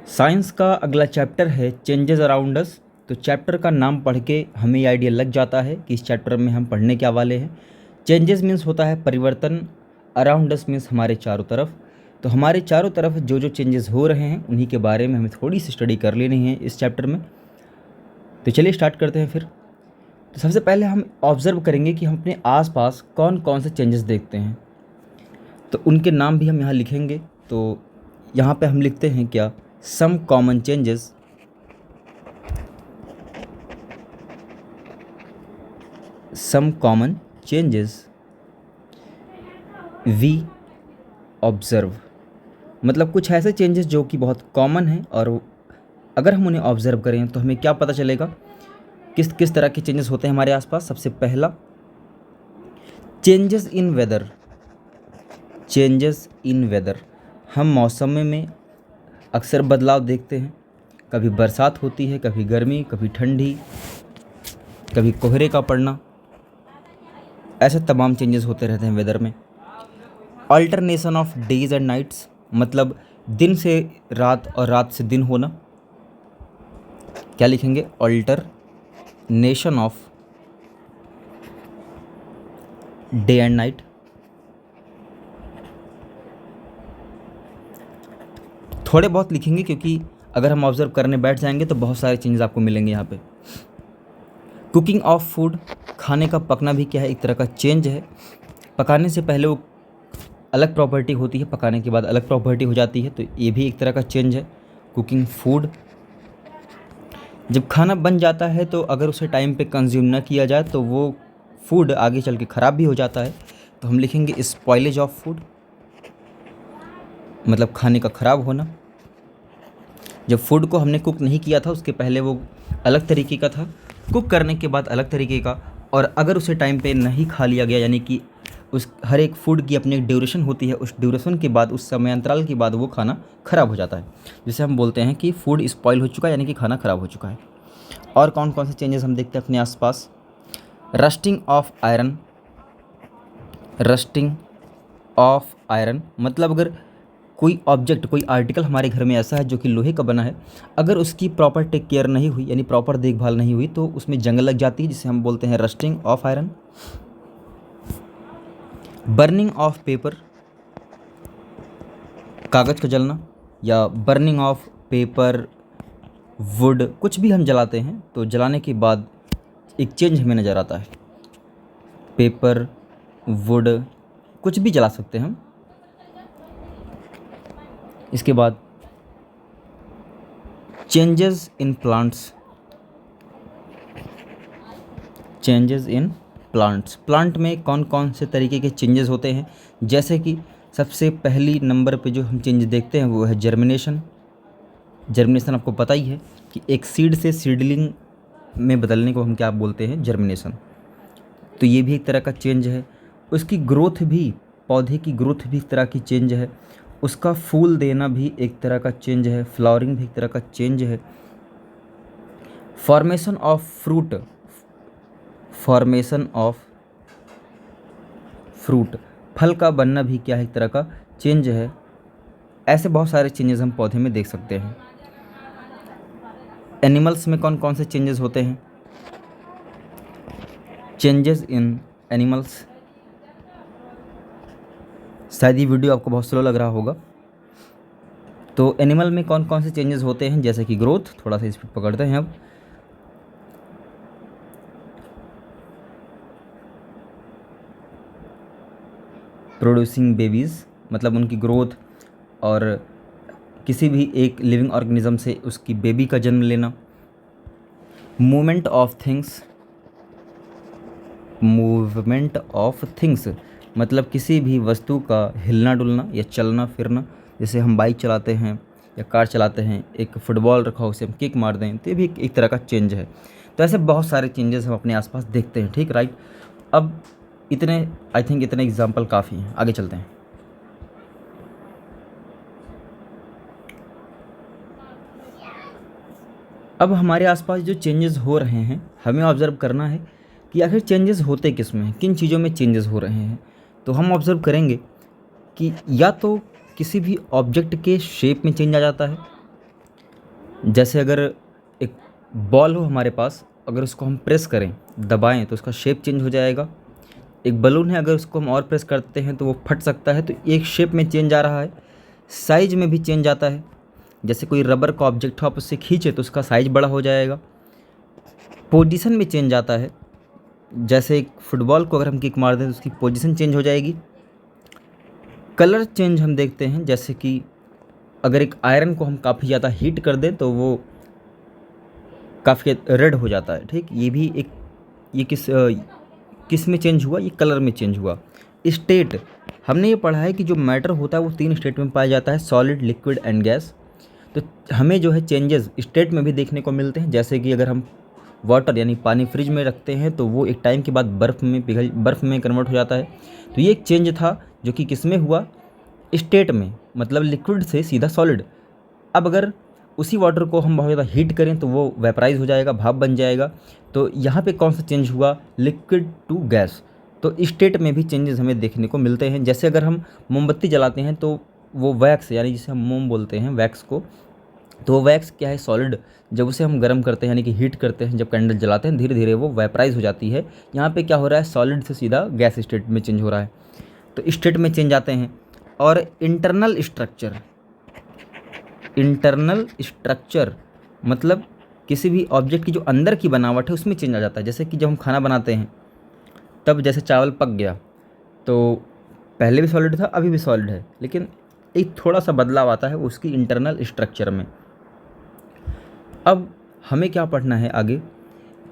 Science का अगला chapter है चेंजेस अराउंड अस। तो चैप्टर का नाम पढ़ के हमें ये आइडिया लग जाता है कि इस चैप्टर में हम पढ़ने क्या वाले हैं। चेंजेस मीन्स होता है परिवर्तन, अराउंड अस मीन्स हमारे चारों तरफ। तो हमारे चारों तरफ जो जो चेंजेस हो रहे हैं उन्हीं के बारे में हमें थोड़ी सी स्टडी कर लेनी है इस चैप्टर में। तो चलिए स्टार्ट करते हैं फिर। तो सबसे पहले हम ऑब्ज़र्व करेंगे कि हम अपने आसपास कौन कौन से चेंजेस देखते हैं, तो उनके नाम भी हम यहाँ लिखेंगे। तो यहाँ पे हम लिखते हैं क्या, some common changes we observe. मतलब कुछ ऐसे चेंजेस जो कि बहुत कॉमन हैं और अगर हम उन्हें ऑब्ज़र्व करें तो हमें क्या पता चलेगा किस किस तरह के चेंजेस होते हैं हमारे आसपास। सबसे पहला, changes in weather. Changes in weather, हम मौसम में अक्सर बदलाव देखते हैं। कभी बरसात होती है, कभी गर्मी, कभी ठंडी, कभी कोहरे का पड़ना, ऐसे तमाम चेंजेस होते रहते हैं वेदर में। Alternation of days and nights, मतलब दिन से रात और रात से दिन होना। क्या लिखेंगे, alternation of day and night. थोड़े बहुत लिखेंगे क्योंकि अगर हम ऑब्जर्व करने बैठ जाएंगे तो बहुत सारे चेंजेस आपको मिलेंगे यहाँ पे। कुकिंग ऑफ फूड, खाने का पकना भी क्या है, एक तरह का चेंज है। पकाने से पहले वो अलग प्रॉपर्टी होती है, पकाने के बाद अलग प्रॉपर्टी हो जाती है, तो ये भी एक तरह का चेंज है। कुकिंग फूड, जब खाना बन जाता है तो अगर उसे टाइम पे कंज्यूम ना किया जाए तो वो फूड आगे चल के ख़राब भी हो जाता है, तो हम लिखेंगे स्पॉइलेज ऑफ फूड, मतलब खाने का ख़राब होना। जब फूड को हमने कुक नहीं किया था उसके पहले वो अलग तरीके का था, कुक करने के बाद अलग तरीके का, और अगर उसे टाइम पे नहीं खा लिया गया, यानी कि उस हर एक फूड की अपनी एक ड्यूरेशन होती है, उस ड्यूरेशन के बाद, उस समय अंतराल के बाद वो खाना ख़राब हो जाता है, जिसे हम बोलते हैं कि फूड स्पॉइल हो चुका है, यानी कि खाना ख़राब हो चुका है। और कौन कौन से चेंजेस हम देखते हैं अपने आसपास, rusting of iron. Rusting of iron मतलब अगर कोई ऑब्जेक्ट, कोई आर्टिकल हमारे घर में ऐसा है जो कि लोहे का बना है, अगर उसकी प्रॉपर टेक केयर नहीं हुई, यानी प्रॉपर देखभाल नहीं हुई, तो उसमें जंग लग जाती है, जिसे हम बोलते हैं rusting of iron. Burning of paper, कागज़ का जलना, या बर्निंग ऑफ पेपर, वुड, कुछ भी हम जलाते हैं तो जलाने के बाद एक चेंज हमें नज़र आता है। पेपर, वुड, कुछ भी जला सकते हैं हम। इसके बाद changes in plants. Changes in plants, plant में कौन कौन से तरीके के चेंजेस होते हैं, जैसे कि सबसे पहली नंबर पे जो हम चेंज देखते हैं वो है जर्मिनेशन। जर्मिनेशन आपको पता ही है कि एक सीड से सीडलिंग में बदलने को हम क्या बोलते हैं, जर्मिनेशन। तो ये भी एक तरह का चेंज है। उसकी ग्रोथ भी, पौधे की ग्रोथ भी एक तरह की चेंज है। उसका फूल देना भी एक तरह का चेंज है, फ्लावरिंग भी एक तरह का चेंज है। Formation of fruit, formation of fruit, फल का बनना भी क्या है, एक तरह का चेंज है। ऐसे बहुत सारे चेंजेस हम पौधे में देख सकते हैं। एनिमल्स में कौन कौन से चेंजेस होते हैं, चेंजेस इन एनिमल्स। शायद ये वीडियो आपको बहुत स्लो लग रहा होगा। तो एनिमल में कौन कौन से चेंजेस होते हैं, जैसे कि ग्रोथ, थोड़ा सा स्पीड पकड़ते हैं अब। प्रोड्यूसिंग बेबीज़, मतलब उनकी ग्रोथ, और किसी भी एक लिविंग ऑर्गेनिज्म से उसकी बेबी का जन्म लेना। Movement of things, movement of things मतलब किसी भी वस्तु का हिलना डुलना या चलना फिरना। जैसे हम बाइक चलाते हैं या कार चलाते हैं, एक फुटबॉल रखा हो उसे हम किक मार दें, तो ये भी एक तरह का चेंज है। तो ऐसे बहुत सारे चेंजेस हम अपने आसपास देखते हैं, ठीक, राइट। अब इतने, आई थिंक इतने एग्जाम्पल काफ़ी हैं, आगे चलते हैं। अब हमारे आसपास जो चेंजेस हो रहे हैं हमें ऑब्ज़र्व करना है कि आखिर चेंजेस होते किस में हैं, किन चीज़ों में चेंजेस हो रहे हैं। तो हम ऑब्ज़र्व करेंगे कि या तो किसी भी ऑब्जेक्ट के शेप में चेंज आ जाता है। जैसे अगर एक बॉल हो हमारे पास, अगर उसको हम प्रेस करें, दबाएं, तो उसका शेप चेंज हो जाएगा। एक बलून है, अगर उसको हम और प्रेस करते हैं तो वो फट सकता है, तो एक शेप में चेंज आ रहा है। साइज में भी चेंज आता है। जैसे कोई रबर का ऑब्जेक्ट हो, आप उससे खींचे तो उसका साइज बड़ा हो जाएगा। पोजीशन में चेंज आता है। जैसे एक फुटबॉल को अगर हम किक मार दें तो उसकी पोजीशन चेंज हो जाएगी। कलर चेंज हम देखते हैं, जैसे कि अगर एक आयरन को हम काफ़ी ज़्यादा हीट कर दें तो वो काफ़ी रेड हो जाता है। ठीक, ये भी एक, ये किस में चेंज हुआ, ये कलर में चेंज हुआ। स्टेट, हमने ये पढ़ा है कि जो मैटर होता है वो 3 स्टेट में पाया जाता है, सॉलिड, लिक्विड एंड गैस। तो हमें जो है चेंजेस स्टेट में भी देखने को मिलते हैं। जैसे कि अगर हम वाटर यानी पानी फ्रिज में रखते हैं तो वो एक टाइम के बाद बर्फ़ में कन्वर्ट हो जाता है। तो ये एक चेंज था जो कि किस में हुआ, स्टेट में, मतलब लिक्विड से सीधा सॉलिड। अब अगर उसी वाटर को हम बहुत ज़्यादा हीट करें तो वो वेपराइज हो जाएगा, भाप बन जाएगा। तो यहाँ पे कौन सा चेंज हुआ, लिक्विड टू गैस। तो स्टेट में भी चेंजेस हमें देखने को मिलते हैं। जैसे अगर हम मोमबत्ती जलाते हैं तो वो वैक्स, यानी जिसे हम मोम बोलते हैं वैक्स को, तो वो वैक्स क्या है, सॉलिड। जब उसे हम गर्म करते हैं यानी कि हीट करते हैं, जब कैंडल जलाते हैं, धीरे धीरे वो वेपराइज हो जाती है। यहाँ पे क्या हो रहा है, सॉलिड से सीधा गैस स्टेट में चेंज हो रहा है। तो स्टेट में चेंज आते हैं। और इंटरनल स्ट्रक्चर, इंटरनल स्ट्रक्चर मतलब किसी भी ऑब्जेक्ट की जो अंदर की बनावट है उसमें चेंज आ जाता है। जैसे कि जब हम खाना बनाते हैं तब जैसे चावल पक गया तो पहले भी सॉलिड था, अभी भी सॉलिड है, लेकिन एक थोड़ा सा बदलाव आता है उसकी इंटरनल स्ट्रक्चर में। अब हमें क्या पढ़ना है आगे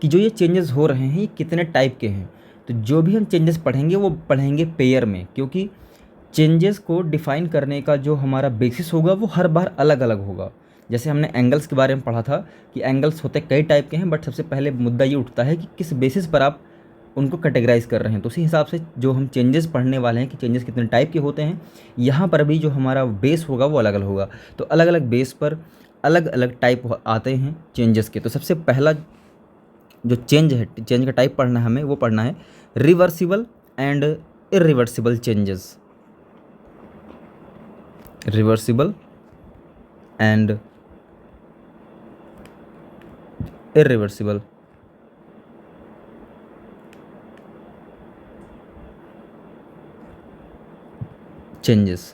कि जो ये चेंजेस हो रहे हैं ये कितने टाइप के हैं। तो जो भी हम चेंजेस पढ़ेंगे वो पढ़ेंगे पेयर में, क्योंकि चेंजेस को डिफ़ाइन करने का जो हमारा बेसिस होगा वो हर बार अलग अलग होगा। जैसे हमने एंगल्स के बारे में पढ़ा था कि एंगल्स होते कई टाइप के हैं, बट सबसे पहले मुद्दा ये उठता है कि किस बेसिस पर आप उनको कैटेगराइज कर रहे हैं। तो उसी हिसाब से जो हम चेंजेस पढ़ने वाले हैं कि चेंजेस कितने टाइप के होते हैं, यहाँ पर भी जो हमारा बेस होगा वो अलग अलग होगा। तो अलग अलग बेस पर अलग अलग टाइप आते हैं चेंजेस के। तो सबसे पहला जो चेंज है, चेंज का टाइप पढ़ना है हमें, वो पढ़ना है reversible and irreversible changes. Reversible and irreversible changes.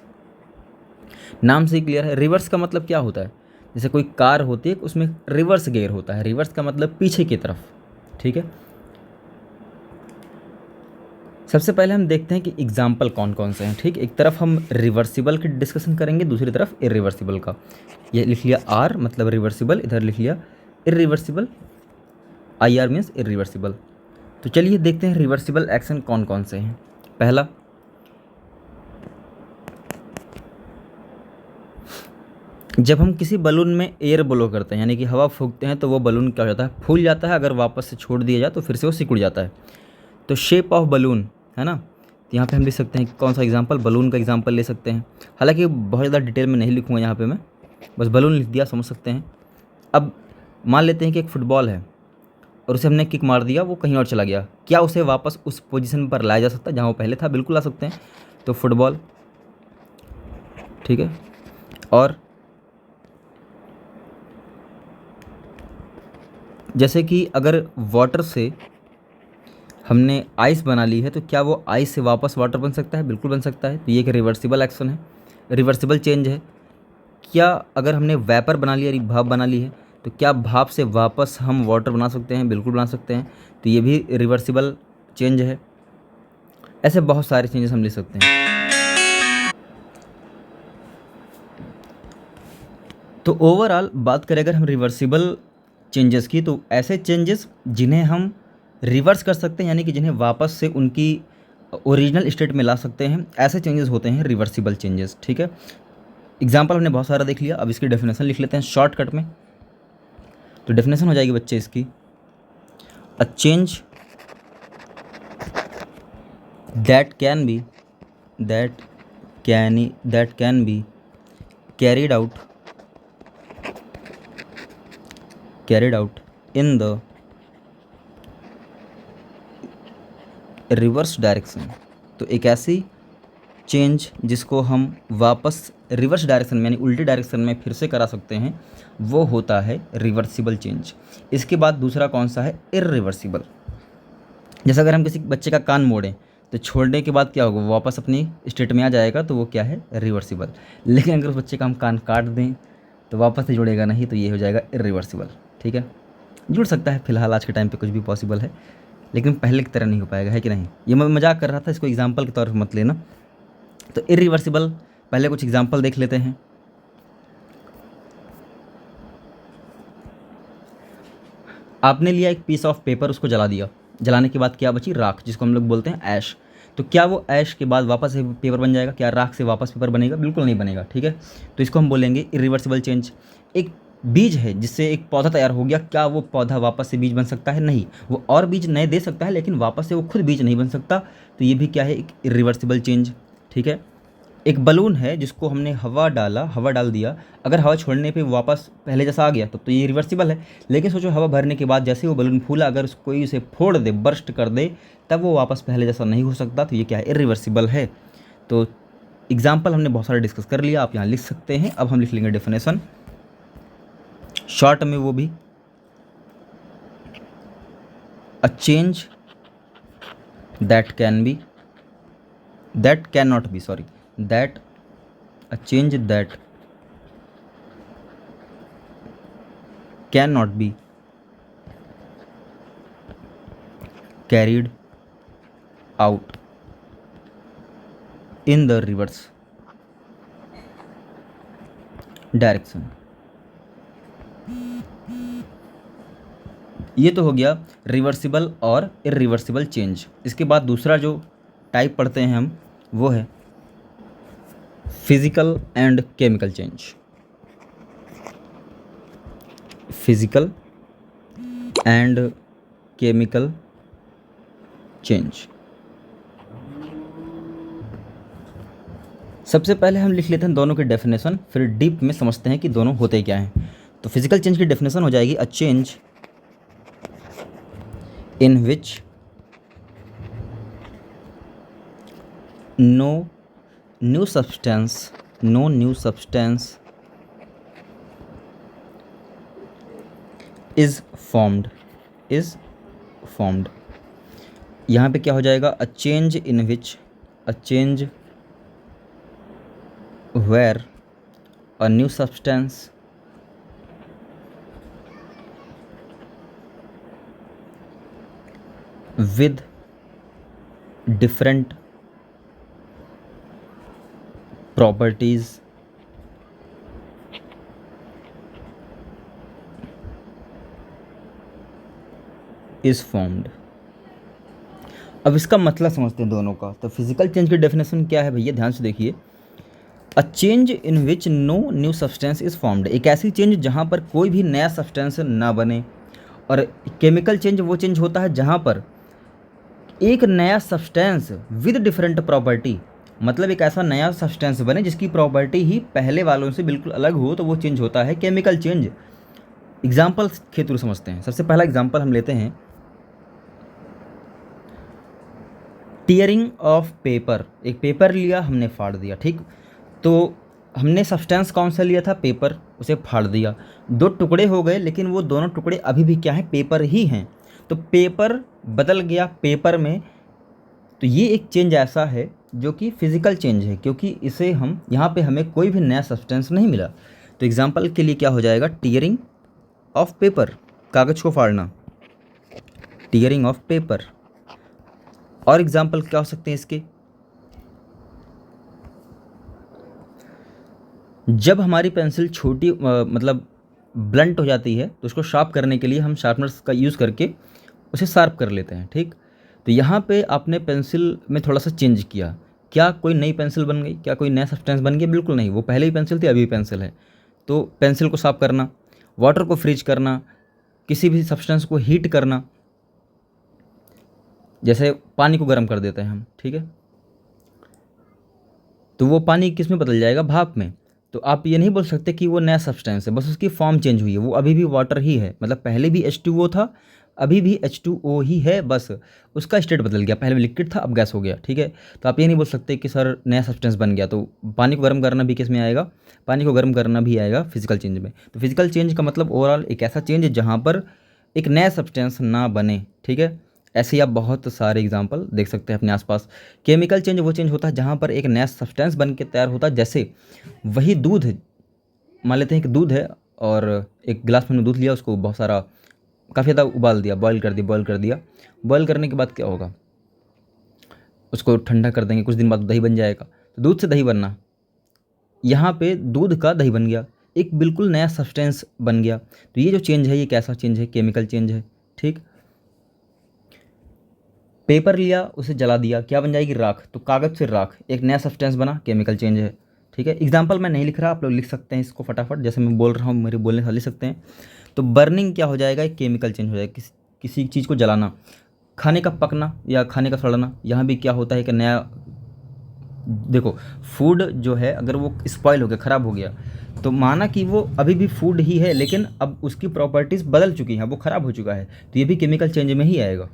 नाम से ही क्लियर है। रिवर्स का मतलब क्या होता है, जैसे कोई कार होती है उसमें रिवर्स गियर होता है, रिवर्स का मतलब पीछे की तरफ। ठीक है, सबसे पहले हम देखते हैं कि एग्जाम्पल कौन कौन से हैं। ठीक, एक तरफ हम रिवर्सिबल की डिस्कशन करेंगे, दूसरी तरफ इरिवर्सिबल का। ये लिख लिया आर मतलब रिवर्सिबल, इधर लिख लिया irreversible, I R means irreversible. तो चलिए देखते हैं रिवर्सिबल एक्शन कौन कौन से हैं। पहला, जब हम किसी बलून में एयर ब्लो करते हैं यानी कि हवा फूंकते हैं तो वो बलून क्या हो जाता है, फूल जाता है। अगर वापस से छोड़ दिया जाए तो फिर से वो सिकुड़ जाता है। तो शेप ऑफ बलून है ना, तो यहाँ पे हम लिख सकते हैं कौन सा एग्जांपल, बलून का एग्जांपल ले सकते हैं। हालांकि बहुत ज़्यादा डिटेल में नहीं लिखूँगा यहाँ पे मैं, बस बलून लिख दिया, समझ सकते हैं। अब मान लेते हैं कि एक फुटबॉल है और उसे हमने किक मार दिया, वो कहीं और चला गया। क्या उसे वापस उस पोजीशन पर लाया जा सकता है जहाँ वो पहले था? बिल्कुल ला सकते हैं। तो फुटबॉल, ठीक है। और जैसे कि अगर वाटर से हमने आइस बना ली है तो क्या वो आइस से वापस वाटर बन सकता है? बिल्कुल बन सकता है। तो ये एक रिवर्सिबल एक्शन है, रिवर्सिबल चेंज है। क्या अगर हमने वेपर बना लिया, भाप बना ली है, तो क्या भाप से वापस हम वाटर बना सकते हैं? बिल्कुल बना सकते हैं। तो ये भी रिवर्सिबल चेंज है। ऐसे बहुत सारे चेंजेस हम ले सकते हैं। तो ओवरऑल बात करें अगर हम रिवर्सिबल चेंजेस की, तो ऐसे चेंजेस जिन्हें हम रिवर्स कर सकते हैं यानी कि जिन्हें वापस से उनकी ओरिजिनल स्टेट में ला सकते हैं, ऐसे चेंजेस होते हैं रिवर्सिबल चेंजेस। ठीक है, एग्जाम्पल हमने बहुत सारा देख लिया, अब इसकी डेफिनेशन लिख लेते हैं शॉर्टकट में। तो डेफिनेशन हो जाएगी बच्चे इसकी, a change that can be carried out in the reverse direction. तो एक ऐसी चेंज जिसको हम वापस रिवर्स डायरेक्शन में यानी उल्टी डायरेक्शन में फिर से करा सकते हैं वो होता है रिवर्सिबल चेंज। इसके बाद दूसरा कौन सा है, इर्रिवर्सिबल। जैसे अगर हम किसी बच्चे का कान मोड़ें तो छोड़ने के बाद क्या होगा, वो वापस अपनी स्टेट में आ जाएगा, तो वो क्या है, रिवर्सिबल। लेकिन अगर उस बच्चे का हम कान काट दें तो वापस से जुड़ेगा नहीं, तो ये हो जाएगा इर्रिवर्सिबल। ठीक है, जुड़ सकता है, फिलहाल आज के टाइम पे कुछ भी पॉसिबल है, लेकिन पहले की तरह नहीं हो पाएगा, है कि नहीं। ये मैं मजाक कर रहा था, इसको एग्जाम्पल के तौर पर मत लेना। तो इर्रिवर्सिबल पहले कुछ एग्जाम्पल देख लेते हैं। आपने लिया एक पीस ऑफ पेपर, उसको जला दिया, जलाने के बाद क्या बची, राख, जिसको हम लोग बोलते हैं ऐश। तो क्या वो ऐश के बाद वापस से पेपर बन जाएगा, क्या राख से वापस पेपर बनेगा, बिल्कुल नहीं बनेगा। ठीक है, तो इसको हम बोलेंगे इरिवर्सिबल चेंज। एक बीज है जिससे एक पौधा तैयार हो गया, क्या वो पौधा वापस से बीज बन सकता है, नहीं। वो और बीज नए दे सकता है लेकिन वापस से वो खुद बीज नहीं बन सकता, तो ये भी क्या है, एक इरिवर्सिबल चेंज। ठीक है, एक बलून है जिसको हमने हवा डाल दिया, अगर हवा छोड़ने पे वापस पहले जैसा आ गया तब तो ये रिवर्सिबल है। लेकिन सोचो हवा भरने के बाद जैसे वो बलून फूला, अगर कोई उसे फोड़ दे, बर्स्ट कर दे, तब वो वापस पहले जैसा नहीं हो सकता, तो ये क्या है, इरिवर्सिबल है। तो एग्जाम्पल हमने बहुत सारे डिस्कस कर लिया, आप यहाँ लिख सकते हैं। अब हम लिख लेंगे डेफिनेशन शॉर्ट में, वो भी a change that can not be, sorry, that a change that cannot be carried out in the reverse direction। ये तो हो गया रिवर्सिबल और इरिवर्सिबल चेंज। इसके बाद दूसरा जो टाइप पढ़ते हैं हम, वो है physical and chemical change. Physical and chemical change. सबसे पहले हम लिख लेते हैं दोनों की डेफिनेशन, फिर डीप में समझते हैं कि दोनों होते क्या हैं। तो फिजिकल चेंज की डेफिनेशन हो जाएगी, अ change in which no new substance is formed। यहाँ पे क्या हो जाएगा, a change where a new substance with different properties is formed। अब इसका मतलब समझते हैं दोनों का। तो फिजिकल चेंज की डेफिनेशन क्या है भैया, ध्यान से देखिए, a change in which no new substance is formed, एक ऐसी चेंज जहाँ पर कोई भी नया सब्सटेंस ना बने। और केमिकल चेंज वो चेंज होता है जहाँ पर एक नया सब्सटेंस विद डिफरेंट प्रॉपर्टी, मतलब एक ऐसा नया सब्सटेंस बने जिसकी प्रॉपर्टी ही पहले वालों से बिल्कुल अलग हो, तो वो चेंज होता है केमिकल चेंज। एग्जाम्पल के थ्रू समझते हैं। सबसे पहला एग्जाम्पल हम लेते हैं, टीयरिंग ऑफ पेपर। एक पेपर लिया, हमने फाड़ दिया, ठीक। तो हमने सब्सटेंस कौन सा लिया था, पेपर, उसे फाड़ दिया, दो टुकड़े हो गए, लेकिन वो दोनों टुकड़े अभी भी क्या हैं, पेपर ही हैं। तो पेपर बदल गया पेपर में, तो ये एक चेंज ऐसा है जो कि फिजिकल चेंज है, क्योंकि इसे हम यहाँ पे हमें कोई भी नया सब्सटेंस नहीं मिला। तो एग्जांपल के लिए क्या हो जाएगा, टीयरिंग ऑफ पेपर, कागज़ को फाड़ना, टीयरिंग ऑफ पेपर। और एग्जांपल क्या हो सकते हैं इसके, जब हमारी पेंसिल छोटी मतलब ब्लंट हो जाती है, तो उसको शार्प करने के लिए हम शार्पनर्स का यूज़ करके उसे शार्प कर लेते हैं, ठीक। तो यहाँ पे आपने पेंसिल में थोड़ा सा चेंज किया, क्या कोई नई पेंसिल बन गई, क्या कोई नया सब्सटेंस बन गया, बिल्कुल नहीं। वो पहले ही पेंसिल थी, अभी भी पेंसिल है। तो पेंसिल को साफ करना, वाटर को फ्रीज करना, किसी भी सब्सटेंस को हीट करना, जैसे पानी को गर्म कर देते हैं हम, ठीक है, तो वो पानी किस में बदल जाएगा, भाप में। तो आप ये नहीं बोल सकते कि वो नया सब्सटेंस है, बस उसकी फॉर्म चेंज हुई है, वो अभी भी वाटर ही है। मतलब पहले भी H2O था, अभी भी H2O ही है, बस उसका स्टेट बदल गया, पहले लिक्विड था अब गैस हो गया, ठीक है। तो आप ये नहीं बोल सकते कि सर नया सब्सटेंस बन गया। तो पानी को गर्म करना भी किस में आएगा, पानी को गर्म करना भी आएगा फिजिकल चेंज में। तो फिजिकल चेंज का मतलब ओवरऑल एक ऐसा चेंज है जहाँ पर एक नया सब्सटेंस ना बने, ठीक है। ऐसे ही आप बहुत सारे एग्जांपल देख सकते हैं अपने आसपास। केमिकल चेंज वो चेंज होता है जहाँ पर एक नया सब्सटेंस बन के तैयार होता है। जैसे वही दूध, मान लेते हैं कि दूध है और एक गिलास में हमने दूध लिया, उसको बहुत सारा काफ़ी ज़्यादा उबाल दिया, बॉयल कर दिया। बॉयल करने के बाद क्या होगा, उसको ठंडा कर देंगे, कुछ दिन बाद दही बन जाएगा। तो दूध से दही बनना, यहाँ पे दूध का दही बन गया, एक बिल्कुल नया सब्सटेंस बन गया। तो ये जो चेंज है ये कैसा चेंज है, केमिकल चेंज है, ठीक। पेपर लिया, उसे जला दिया, क्या बन जाएगी, राख। तो कागज़ से राख, एक नया सब्सटेंस बना, केमिकल चेंज है, ठीक है। एग्जाम्पल मैं नहीं लिख रहा, आप लोग लिख सकते हैं इसको फटाफट, जैसे मैं बोल रहा हूँ मेरे बोलने से लिख सकते हैं। तो बर्निंग क्या हो जाएगा, एक केमिकल चेंज हो जाएगा, किसी चीज़ को जलाना। खाने का पकना या खाने का सड़ना, यहाँ भी क्या होता है कि नया, देखो फूड जो है अगर वो स्पॉइल हो गया, ख़राब हो गया, तो माना कि वो अभी भी फूड ही है लेकिन अब उसकी प्रॉपर्टीज़ बदल चुकी हैं, वो ख़राब हो चुका है, तो ये भी केमिकल चेंज में ही आएगा।